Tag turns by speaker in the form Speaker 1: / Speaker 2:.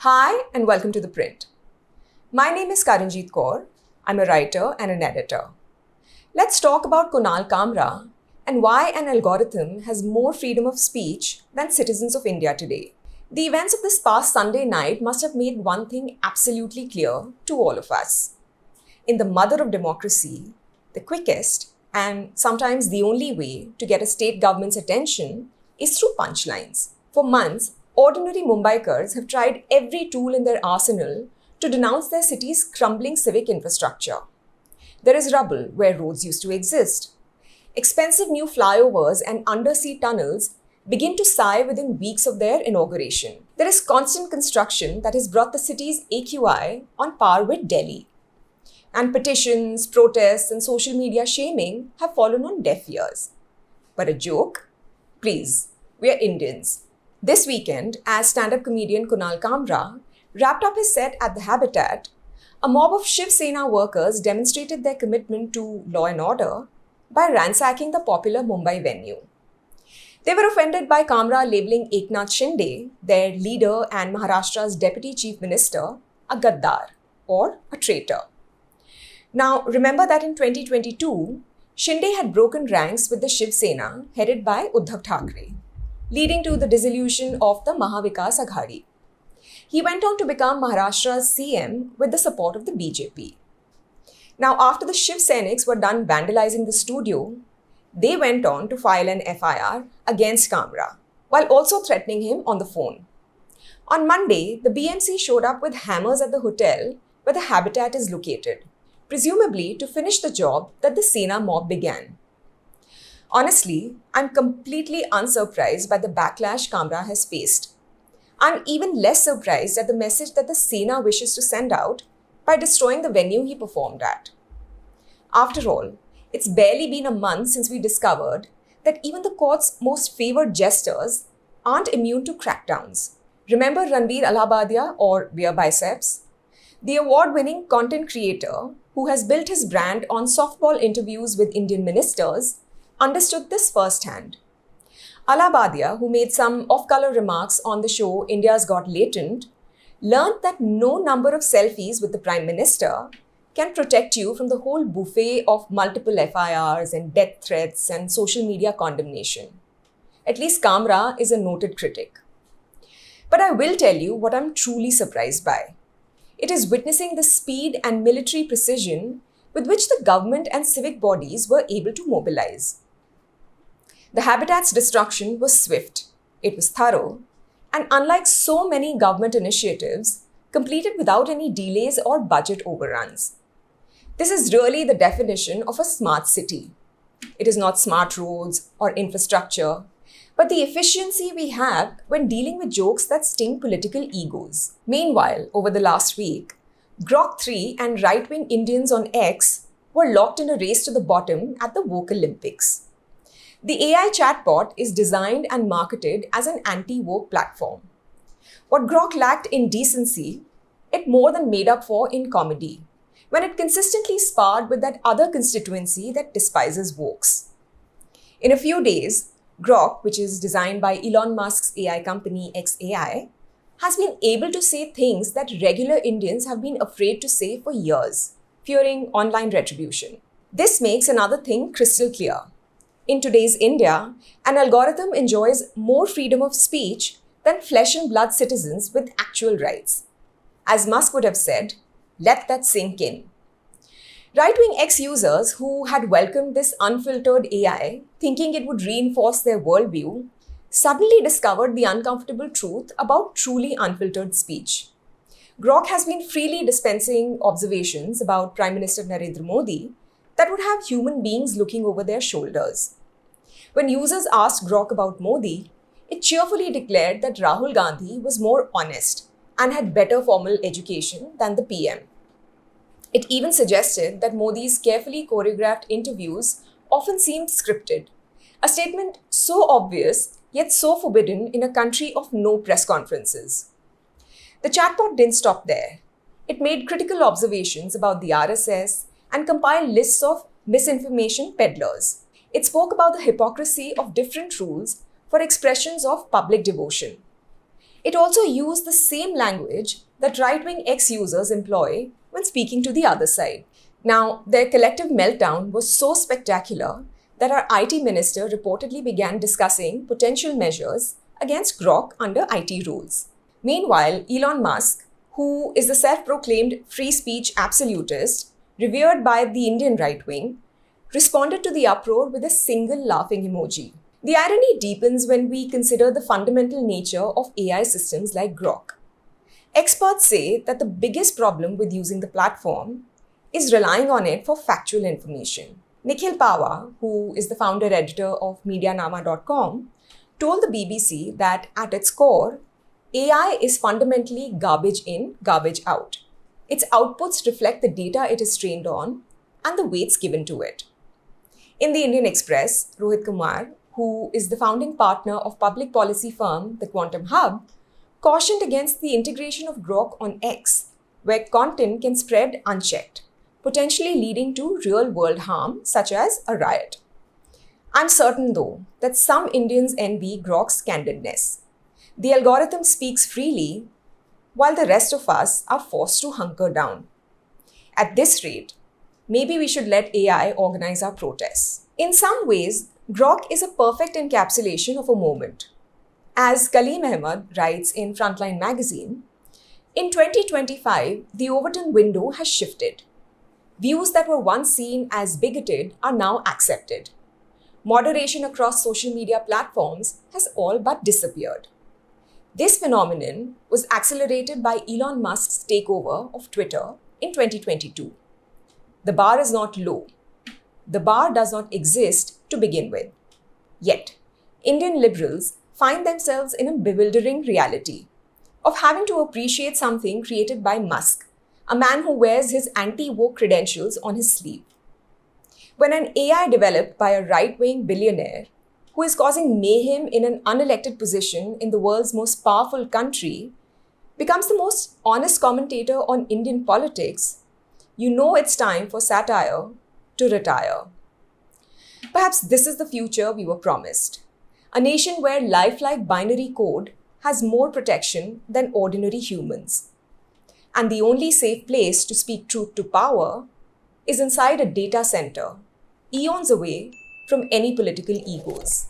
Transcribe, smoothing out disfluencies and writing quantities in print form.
Speaker 1: Hi and welcome to The Print. My name is Karanjeet Kaur. I'm a writer and an editor. Let's talk about Kunal Kamra and why an algorithm has more freedom of speech than citizens of India today. The events of this past Sunday night must have made one thing absolutely clear to all of us. In the mother of democracy, the quickest and sometimes the only way to get a state government's attention is through punchlines. For months, ordinary Mumbaikars have tried every tool in their arsenal to denounce their city's crumbling civic infrastructure. There is rubble where roads used to exist. Expensive new flyovers and undersea tunnels begin to sigh within weeks of their inauguration. There is constant construction that has brought the city's AQI on par with Delhi. And petitions, protests, and social media shaming have fallen on deaf ears. But a joke? Please, we are Indians. This weekend, as stand-up comedian Kunal Kamra wrapped up his set at the Habitat, a mob of Shiv Sena workers demonstrated their commitment to law and order by ransacking the popular Mumbai venue. They were offended by Kamra labeling Eknath Shinde, their leader and Maharashtra's deputy chief minister, a gaddar or a traitor. Now, remember that in 2022, Shinde had broken ranks with the Shiv Sena headed by Uddhav Thackeray, leading to the dissolution of the Mahavikas Aghadi. He went on to become Maharashtra's CM with the support of the BJP. Now, after the Shiv Senics were done vandalizing the studio, they went on to file an FIR against Kamra, while also threatening him on the phone. On Monday, the BMC showed up with hammers at the hotel where the Habitat is located, presumably to finish the job that the Sena mob began. Honestly, I'm completely unsurprised by the backlash Kamra has faced. I'm even less surprised at the message that the Sena wishes to send out by destroying the venue he performed at. After all, it's barely been a month since we discovered that even the court's most favored jesters aren't immune to crackdowns. Remember Ranveer Allahabadia or Beer Biceps? The award-winning content creator who has built his brand on softball interviews with Indian ministers understood this firsthand. Allahabadia, who made some off-color remarks on the show India's Got Latent, learned that no number of selfies with the Prime Minister can protect you from the whole buffet of multiple FIRs and death threats and social media condemnation. At least Kamra is a noted critic. But I will tell you what I'm truly surprised by. It is witnessing the speed and military precision with which the government and civic bodies were able to mobilize. The Habitat's destruction was swift, it was thorough, and unlike so many government initiatives, completed without any delays or budget overruns. This is really the definition of a smart city. It is not smart roads or infrastructure, but the efficiency we have when dealing with jokes that sting political egos. Meanwhile, over the last week, Grok 3 and right-wing Indians on X were locked in a race to the bottom at the Woke Olympics. The AI chatbot is designed and marketed as an anti-woke platform. What Grok lacked in decency, it more than made up for in comedy, when it consistently sparred with that other constituency that despises wokes. In a few days, Grok, which is designed by Elon Musk's AI company xAI, has been able to say things that regular Indians have been afraid to say for years, fearing online retribution. This makes another thing crystal clear. In today's India, an algorithm enjoys more freedom of speech than flesh and blood citizens with actual rights. As Musk would have said, let that sink in. Right-wing X-users who had welcomed this unfiltered AI, thinking it would reinforce their worldview, suddenly discovered the uncomfortable truth about truly unfiltered speech. Grok has been freely dispensing observations about Prime Minister Narendra Modi that would have human beings looking over their shoulders. When users asked Grok about Modi, it cheerfully declared that Rahul Gandhi was more honest and had better formal education than the PM. It even suggested that Modi's carefully choreographed interviews often seemed scripted, a statement so obvious yet so forbidden in a country of no press conferences. The chatbot didn't stop there. It made critical observations about the RSS and compiled lists of misinformation peddlers. It spoke about the hypocrisy of different rules for expressions of public devotion. It also used the same language that right-wing ex-users employ when speaking to the other side. Now, their collective meltdown was so spectacular that our IT minister reportedly began discussing potential measures against Grok under IT rules. Meanwhile, Elon Musk, who is the self-proclaimed free speech absolutist, revered by the Indian right wing, responded to the uproar with a single laughing emoji. The irony deepens when we consider the fundamental nature of AI systems like Grok. Experts say that the biggest problem with using the platform is relying on it for factual information. Nikhil Pahwa, who is the founder-editor of Medianama.com, told the BBC that at its core, AI is fundamentally garbage in, garbage out. Its outputs reflect the data it is trained on and the weights given to it. In the Indian Express, Rohit Kumar, who is the founding partner of public policy firm The Quantum Hub, cautioned against the integration of Grok on X, where content can spread unchecked, potentially leading to real-world harm, such as a riot. I'm certain, though, that some Indians envy Grok's candidness. The algorithm speaks freely, while the rest of us are forced to hunker down. At this rate, maybe we should let AI organize our protests. In some ways, Grok is a perfect encapsulation of a moment. As Kaleem Ahmed writes in Frontline magazine, in 2025, the Overton window has shifted. Views that were once seen as bigoted are now accepted. Moderation across social media platforms has all but disappeared. This phenomenon was accelerated by Elon Musk's takeover of Twitter in 2022. The bar is not low. The bar does not exist to begin with. Yet, Indian liberals find themselves in a bewildering reality of having to appreciate something created by Musk, a man who wears his anti-woke credentials on his sleeve. When an AI developed by a right-wing billionaire who is causing mayhem in an unelected position in the world's most powerful country becomes the most honest commentator on Indian politics, you know it's time for satire to retire. Perhaps this is the future we were promised. A nation where lifelike binary code has more protection than ordinary humans. And the only safe place to speak truth to power is inside a data center, eons away from any political egos.